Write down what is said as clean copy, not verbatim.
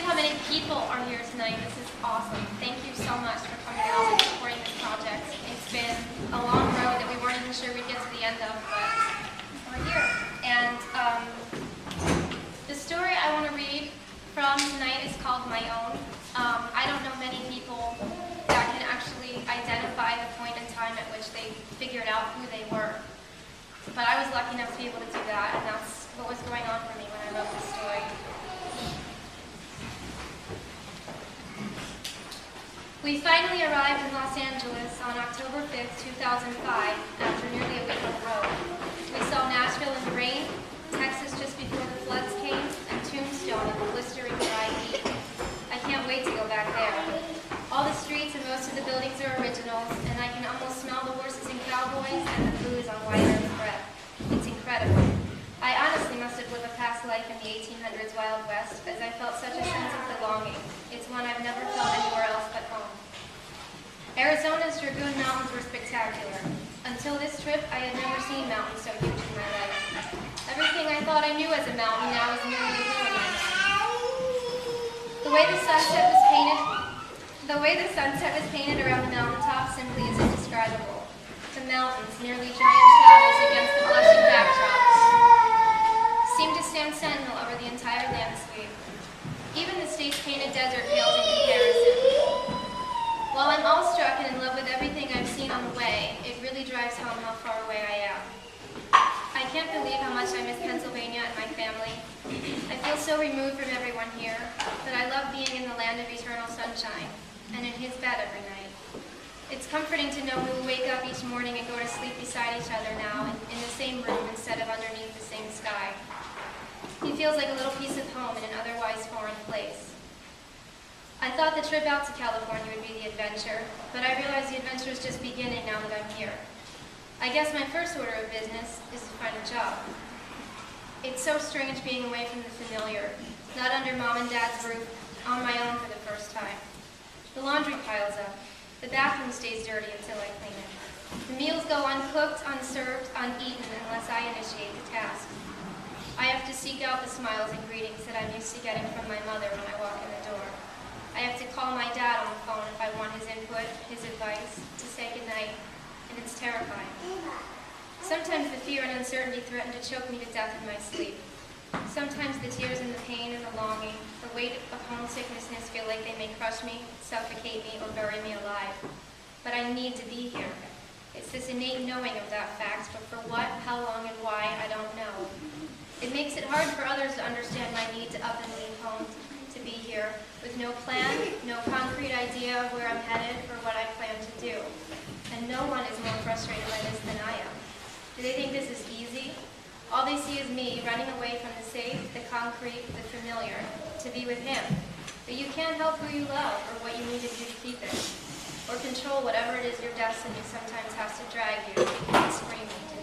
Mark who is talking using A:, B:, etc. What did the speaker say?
A: believe how many people are here tonight. This is awesome. Thank you so much for coming out and supporting this project. It's been a long road that we weren't even sure we'd get to the end of, but we're here. And the story I want to read from tonight is called My Own. I don't know many people that can actually identify the point in time at which they figured out who they were. But I was lucky enough to be able to do that, and that's what was going on for me when I wrote this story. We finally arrived in Los Angeles on October 5th, 2005, after nearly a week on the road. We saw Nashville in the rain, Texas just before the floods came, and Tombstone in the blistering dry heat. I can't wait to go back there. All the streets and most of the buildings are originals, and I can almost smell the horses and cowboys and the booze on White Earth's breath. It's incredible. I honestly must have lived a past life in the 1800s Wild West, as I felt such a sense of belonging. It's one I've never felt anywhere else but home. Arizona's Dragoon Mountains were spectacular. Until this trip, I had never seen mountains so huge in my life. Everything I thought I knew as a mountain now is merely a hill in my mind. The way the sunset was painted around the mountaintop simply is indescribable. The mountains, nearly giant shadows against the blushing backdrops, seem to stand sentinel over the entire landscape. Even the state's painted desert pales in comparison. While I'm awestruck and in love with everything I've seen on the way, it really drives home how far away I am. I can't believe how much I miss Pennsylvania and my family. I feel so removed from everyone here, but I love being in the land of eternal sunshine, and in his bed every night. It's comforting to know we will wake up each morning and go to sleep beside each other now, in the same room instead of underneath the same sky. He feels like a little piece of home in an otherwise foreign place. I thought the trip out to California would be the adventure, but I realize the adventure is just beginning now that I'm here. I guess my first order of business is to find a job. It's so strange being away from the familiar, not under mom and dad's roof, on my own for the first time. The laundry piles up. The bathroom stays dirty until I clean it. The meals go uncooked, unserved, uneaten unless I initiate the task. I have to seek out the smiles and greetings that I'm used to getting from my mother when I walk in the door. I have to call my dad on the phone if I want his input, his advice, to say goodnight, and it's terrifying. Sometimes the fear and uncertainty threaten to choke me to death in my sleep. Sometimes the tears and the pain and the longing, the weight of homesicknessness feel like they may crush me, suffocate me, or bury me alive. But I need to be here. It's this innate knowing of that fact, but for what, how long, and why, I don't know. It makes it hard for others to understand my need to up and leave home, to be here, with no plan, no concrete idea of where I'm headed or what I plan to do. And no one is more frustrated by this than I am. Do they think this is easy? All they see is me running away from the safe, the concrete, the familiar, to be with him. But you can't help who you love or what you need to do to keep it, or control whatever it is your destiny sometimes has to drag you, kicking and screaming, to